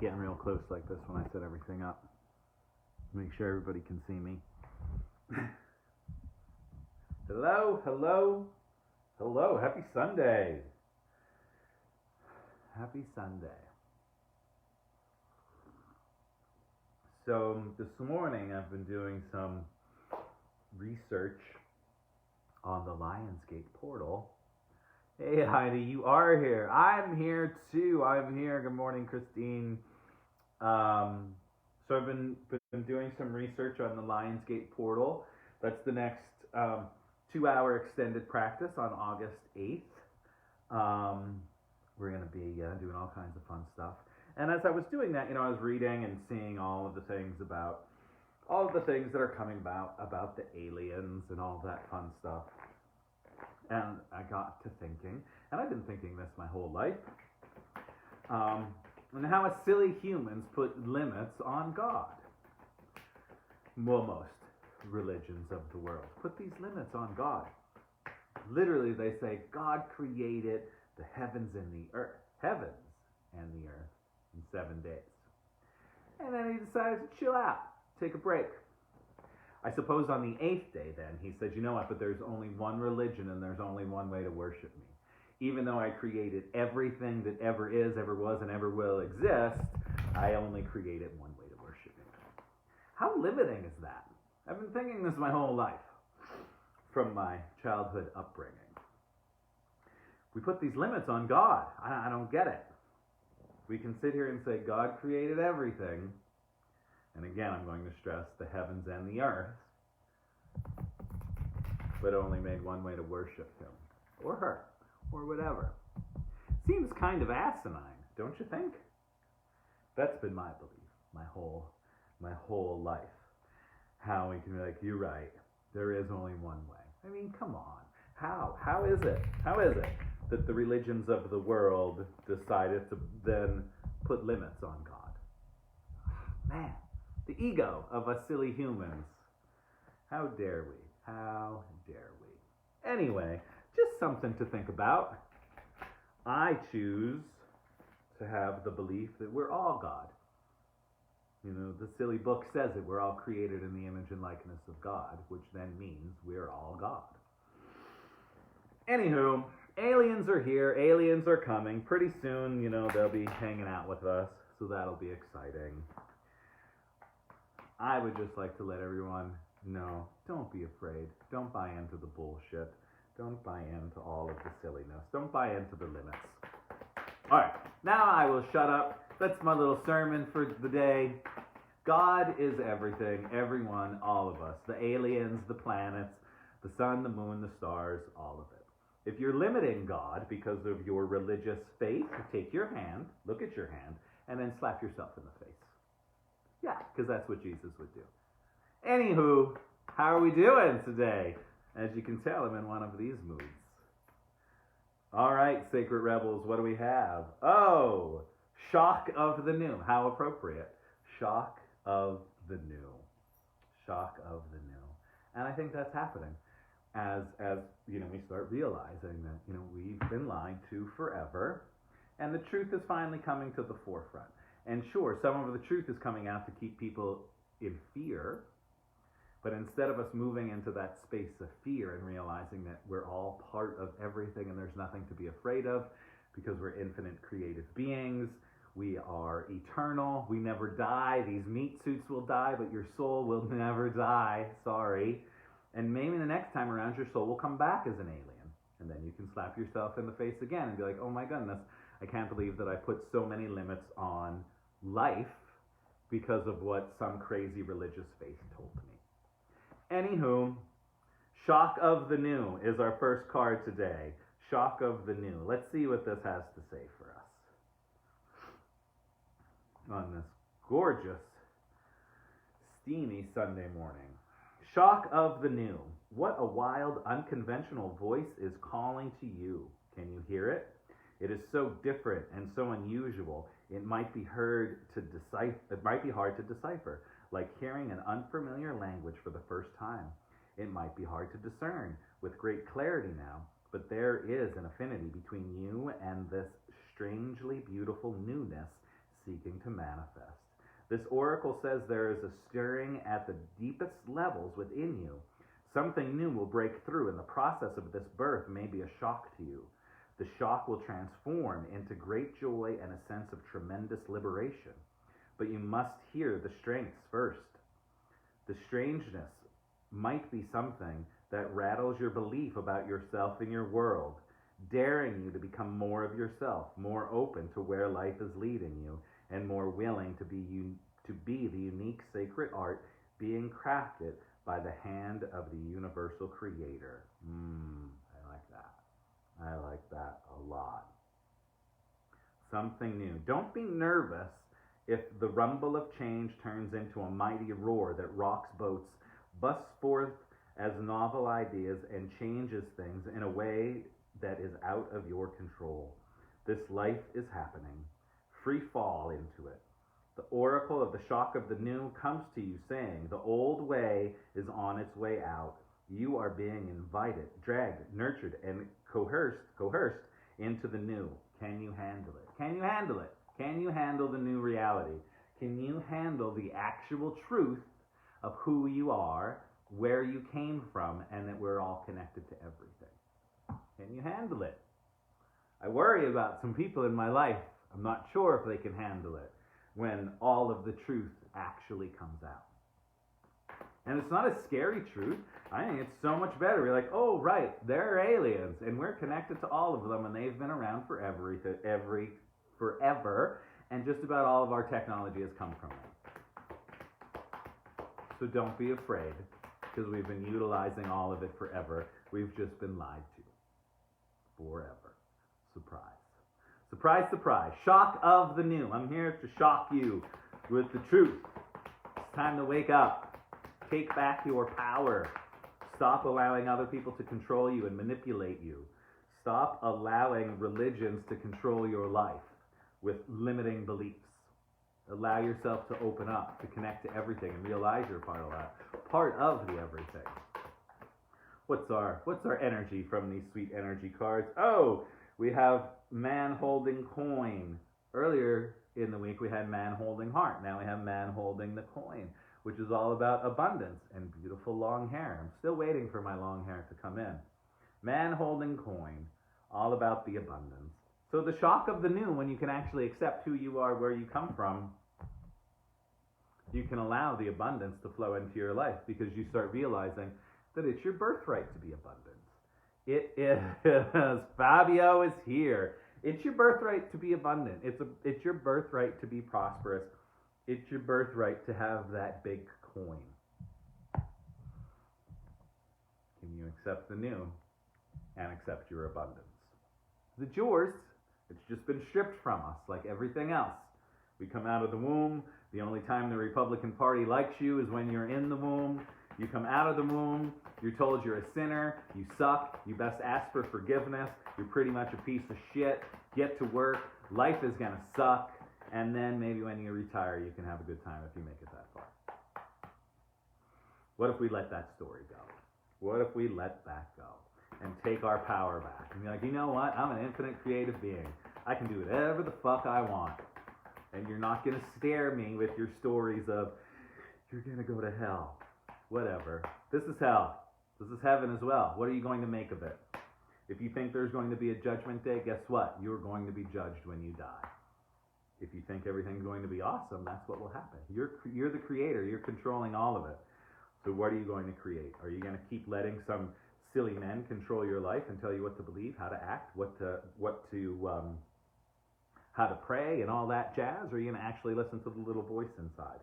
getting real close like this when I set everything up. Make sure everybody can see me. Hello, hello, hello. Happy Sunday. Happy Sunday. So this morning I've been doing some research on the Lionsgate portal. Hey Heidi, you are here. I'm here too. I'm here. Good morning, Christine. So I've been doing some research on the Lionsgate portal. That's the next 2-hour extended practice on August 8th. We're going to be doing all kinds of fun stuff. And as I was doing that, I was reading and seeing all of the things that are coming about the aliens and all that fun stuff. And I got to thinking, and I've been thinking this my whole life, and how us silly humans put limits on God. Well, most religions of the world put these limits on God. Literally, they say God created the heavens and the earth in 7 days. And then he decided to chill out, take a break. I suppose on the 8th day then, he said, you know what, but there's only one religion and there's only one way to worship me. Even though I created everything that ever is, ever was, and ever will exist, I only created one way to worship me. How limiting is that? I've been thinking this my whole life, from my childhood upbringing. We put these limits on God. I don't get it. We can sit here and say God created everything. And again, I'm going to stress the heavens and the earth, but only made one way to worship him, or her, or whatever. Seems kind of asinine, don't you think? That's been my belief, my whole life. How we can be like, you're right, there is only one way. I mean, come on. How is it that the religions of the world decided to then put limits on God? Man. The ego of us silly humans. How dare we? How dare we? Anyway, just something to think about. I choose to have the belief that we're all God. The silly book says it. We're all created in the image and likeness of God, which then means we're all God. Anywho, aliens are here. Aliens are coming. Pretty soon, they'll be hanging out with us, so that'll be exciting. I would just like to let everyone know, don't be afraid. Don't buy into the bullshit. Don't buy into all of the silliness. Don't buy into the limits. All right, now I will shut up. That's my little sermon for the day. God is everything, everyone, all of us. The aliens, the planets, the sun, the moon, the stars, all of it. If you're limiting God because of your religious faith, take your hand, look at your hand, and then slap yourself in the face. Yeah, because that's what Jesus would do. Anywho, how are we doing today? As you can tell, I'm in one of these moods. All right, Sacred Rebels, what do we have? Oh, shock of the new. How appropriate. Shock of the new. Shock of the new. And I think that's happening as we start realizing that, we've been lied to forever, and the truth is finally coming to the forefront. And sure, some of the truth is coming out to keep people in fear, but instead of us moving into that space of fear and realizing that we're all part of everything and there's nothing to be afraid of because we're infinite creative beings, we are eternal, we never die, these meat suits will die, but your soul will never die, sorry. And maybe the next time around your soul will come back as an alien, and then you can slap yourself in the face again and be like, oh my goodness, I can't believe that I put so many limits on life because of what some crazy religious faith told me. Anywho, shock of the new is our first card today. Shock of the new. Let's see what this has to say for us on this gorgeous, steamy Sunday morning. Shock of the new. What a wild, unconventional voice is calling to you. Can you hear it? It is so different and so unusual. It might be hard to decipher, like hearing an unfamiliar language for the first time. It might be hard to discern with great clarity now, but there is an affinity between you and this strangely beautiful newness seeking to manifest. This oracle says there is a stirring at the deepest levels within you. Something new will break through, and the process of this birth may be a shock to you. The shock will transform into great joy and a sense of tremendous liberation. But you must hear the strengths first. The strangeness might be something that rattles your belief about yourself and your world, daring you to become more of yourself, more open to where life is leading you, and more willing to be the unique sacred art being crafted by the hand of the universal creator. I like that. I like that a lot. Something new. Don't be nervous if the rumble of change turns into a mighty roar that rocks boats, busts forth as novel ideas, and changes things in a way that is out of your control. This life is happening. Free fall into it. The oracle of the shock of the new comes to you saying, the old way is on its way out. You are being invited, dragged, nurtured, and coerced into the new. Can you handle it? Can you handle it? Can you handle the new reality? Can you handle the actual truth of who you are, where you came from, and that we're all connected to everything? Can you handle it? I worry about some people in my life. I'm not sure if they can handle it when all of the truth actually comes out. And it's not a scary truth. I think it's so much better. We're like, oh, right, they're aliens, and we're connected to all of them, and they've been around forever, and just about all of our technology has come from them. So don't be afraid, because we've been utilizing all of it forever. We've just been lied to. Forever. Surprise. Surprise, surprise. Shock of the new. I'm here to shock you with the truth. It's time to wake up. Take back your power. Stop allowing other people to control you and manipulate you. Stop allowing religions to control your life with limiting beliefs. Allow yourself to open up, to connect to everything, and realize you're part of that, part of the everything. What's our energy from these sweet energy cards? Oh, we have man holding coin. Earlier in the week we had man holding heart. Now we have man holding the coin, which is all about abundance and beautiful long hair. I'm still waiting for my long hair to come in. Man holding coin, all about the abundance. So the shock of the new, when you can actually accept who you are, where you come from, you can allow the abundance to flow into your life, because you start realizing that it's your birthright to be abundant. It is. Fabio is here. It's your birthright to be abundant. It's your birthright to be prosperous. It's your birthright to have that big coin. Can you accept the new and accept your abundance? It's yours. It's just been stripped from us like everything else. We come out of the womb. The only time the Republican Party likes you is when you're in the womb. You come out of the womb, you're told you're a sinner, you suck, you best ask for forgiveness, you're pretty much a piece of shit, get to work, life is gonna suck, and then maybe when you retire you can have a good time if you make it that far. What if we let that story go? What if we let that go and take our power back and be like, you know what, I'm an infinite creative being. I can do whatever the fuck I want. And you're not gonna scare me with your stories of, you're gonna go to hell. Whatever. This is hell. This is heaven as well. What are you going to make of it? If you think there's going to be a judgment day, guess what? You're going to be judged when you die. If you think everything's going to be awesome, that's what will happen. You're the creator. You're controlling all of it. So what are you going to create? Are you going to keep letting some silly men control your life and tell you what to believe, how to act, how to pray and all that jazz? Or are you going to actually listen to the little voice inside?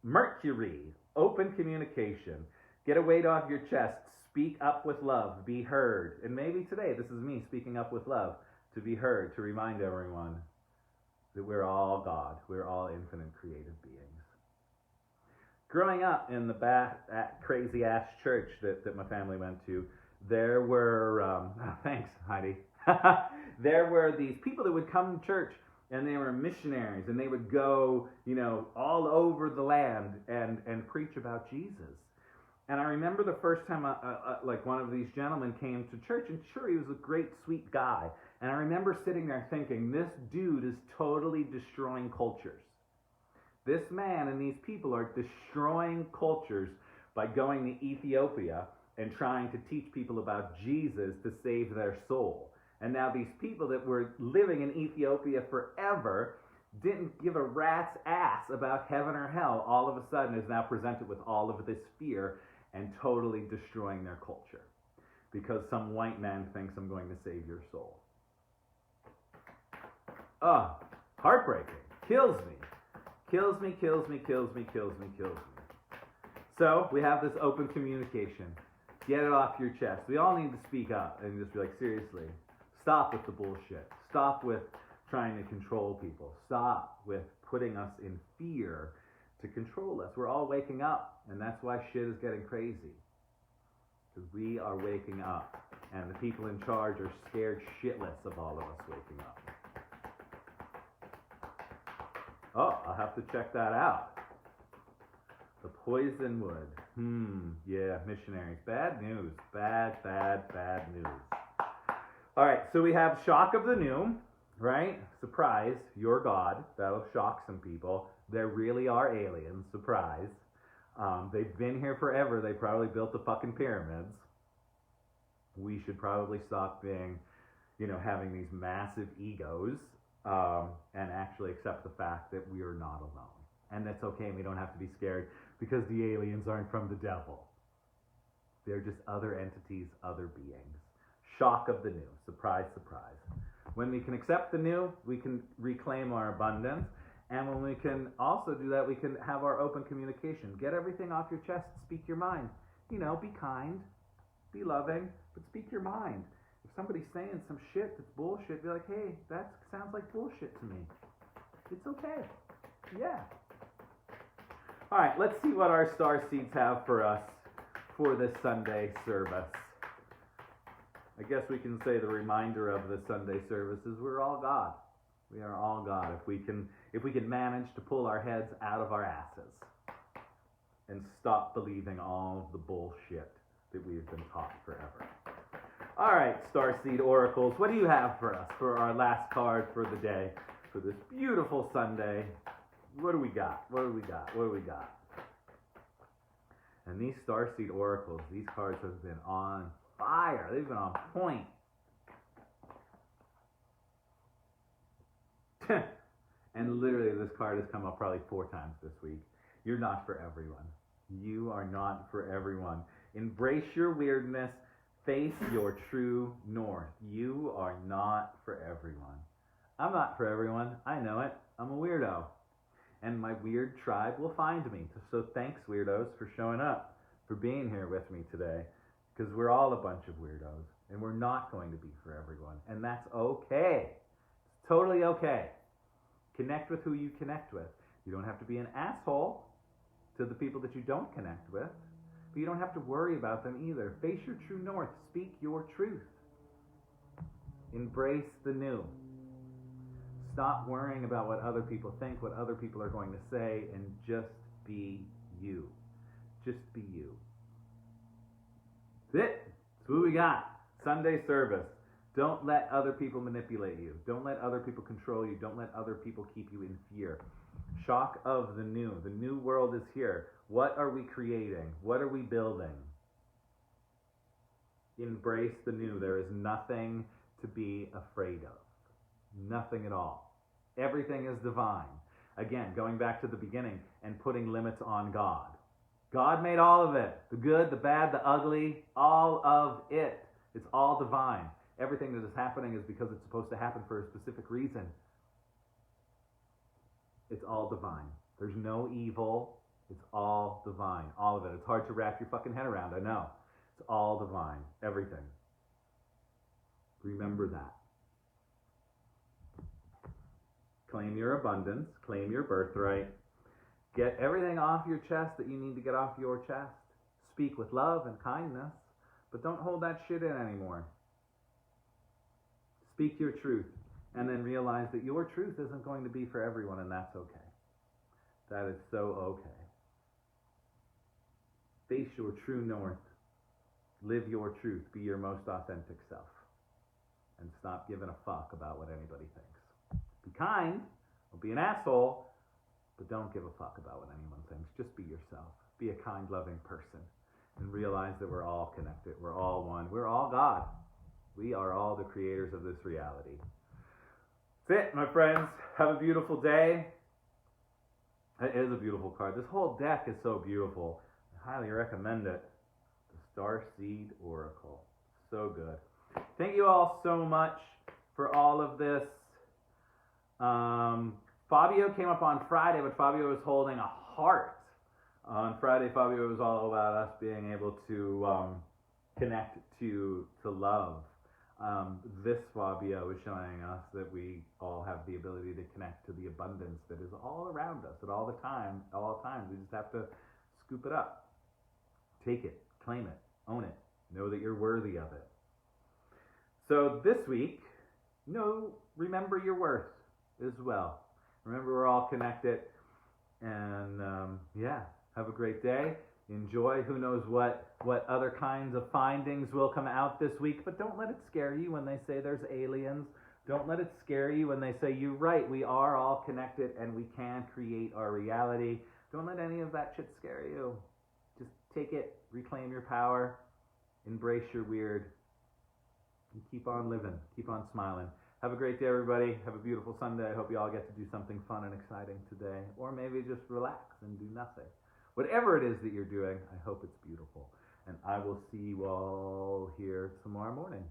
Mercury. Open communication. Get a weight off your chest. Speak up with love. Be heard. And maybe today, this is me speaking up with love, to be heard, to remind everyone that we're all God. We're all infinite creative beings. Growing up in that crazy-ass church that my family went to, there were, thanks, Heidi. There were these people that would come to church, and they were missionaries, and they would go, all over the land and preach about Jesus. And I remember the first time, like one of these gentlemen came to church, and sure, he was a great, sweet guy. And I remember sitting there thinking, this dude is totally destroying cultures. This man and these people are destroying cultures by going to Ethiopia and trying to teach people about Jesus to save their soul. And now these people that were living in Ethiopia forever didn't give a rat's ass about heaven or hell, all of a sudden is now presented with all of this fear and totally destroying their culture because some white man thinks I'm going to save your soul. Heartbreaking. Kills me. Kills me, kills me, kills me, kills me, kills me. So we have this open communication. Get it off your chest. We all need to speak up and just be like, seriously, stop with the bullshit. Stop with trying to control people. Stop with putting us in fear to control us. We're all waking up, and that's why shit is getting crazy. Because we are waking up, and the people in charge are scared shitless of all of us waking up. Oh, I'll have to check that out. The poison wood. Yeah, missionaries. Bad news. Bad news. All right, so we have shock of the new, right? Surprise, you're God. That'll shock some people. There really are aliens. Surprise. They've been here forever. They probably built the fucking pyramids. We should probably stop being, having these massive egos and actually accept the fact that we are not alone. And that's okay, and we don't have to be scared because the aliens aren't from the devil. They're just other entities, other beings. Shock of the new. Surprise, surprise. When we can accept the new, we can reclaim our abundance. And when we can also do that, we can have our open communication. Get everything off your chest. Speak your mind. Be kind. Be loving. But speak your mind. If somebody's saying some shit that's bullshit, be like, hey, that sounds like bullshit to me. It's okay. Yeah. All right, let's see what our star seeds have for us for this Sunday service. I guess we can say the reminder of the Sunday service is we're all God. We are all God. If we can manage to pull our heads out of our asses and stop believing all of the bullshit that we've been taught forever. All right, Starseed Oracles, what do you have for us for our last card for the day, for this beautiful Sunday? What do we got? What do we got? What do we got? And these Starseed Oracles, these cards have been on fire. They've been on point. And literally this card has come up probably 4 times this week. You're not for everyone. You are not for everyone. Embrace your weirdness. Face your true north. You are not for everyone. I'm not for everyone. I know it. I'm a weirdo. And my weird tribe will find me. So thanks, weirdos, for showing up, for being here with me today. Because we're all a bunch of weirdos. And we're not going to be for everyone. And that's okay. It's totally okay. Connect with who you connect with. You don't have to be an asshole to the people that you don't connect with. But you don't have to worry about them either. Face your true north. Speak your truth. Embrace the new. Stop worrying about what other people think, what other people are going to say, and just be you. Just be you. That's it. That's what we got. Sunday service. Don't let other people manipulate you. Don't let other people control you. Don't let other people keep you in fear. Shock of the new. The new world is here. What are we creating? What are we building? Embrace the new. There is nothing to be afraid of. Nothing at all. Everything is divine. Again, going back to the beginning and putting limits on God. God made all of it. The good, the bad, the ugly, all of it. It's all divine. Everything that is happening is because it's supposed to happen for a specific reason. It's all divine. There's no evil. It's all divine. All of it. It's hard to wrap your fucking head around, I know. It's all divine. Everything. Remember that. Claim your abundance. Claim your birthright. Get everything off your chest that you need to get off your chest. Speak with love and kindness, but don't hold that shit in anymore. Speak your truth, and then realize that your truth isn't going to be for everyone, and that's okay. That is so okay. Face your true north. Live your truth. Be your most authentic self. and stop giving a fuck about what anybody thinks. Be kind, don't be an asshole, but don't give a fuck about what anyone thinks. Just be yourself. Be a kind, loving person. And realize that we're all connected. We're all one. We're all God. We are all the creators of this reality. That's it, my friends. Have a beautiful day. It is a beautiful card. This whole deck is so beautiful. I highly recommend it. The Starseed Oracle. So good. Thank you all so much for all of this. Fabio came up on Friday, but Fabio was holding a heart. On Friday, Fabio was all about us being able to connect to love. This Fabio is showing us that we all have the ability to connect to the abundance that is all around us at all times. We just have to scoop it up. Take it, claim it, own it. Know that you're worthy of it. So this week, remember your worth as well. Remember we're all connected. And have a great day. Enjoy. Who knows what other kinds of findings will come out this week. But don't let it scare you when they say there's aliens. Don't let it scare you when they say, you're right, we are all connected and we can create our reality. Don't let any of that shit scare you. Just take it, reclaim your power, embrace your weird, and keep on living, keep on smiling. Have a great day, everybody. Have a beautiful Sunday. I hope you all get to do something fun and exciting today. Or maybe just relax and do nothing. Whatever it is that you're doing, I hope it's beautiful. And I will see you all here tomorrow morning.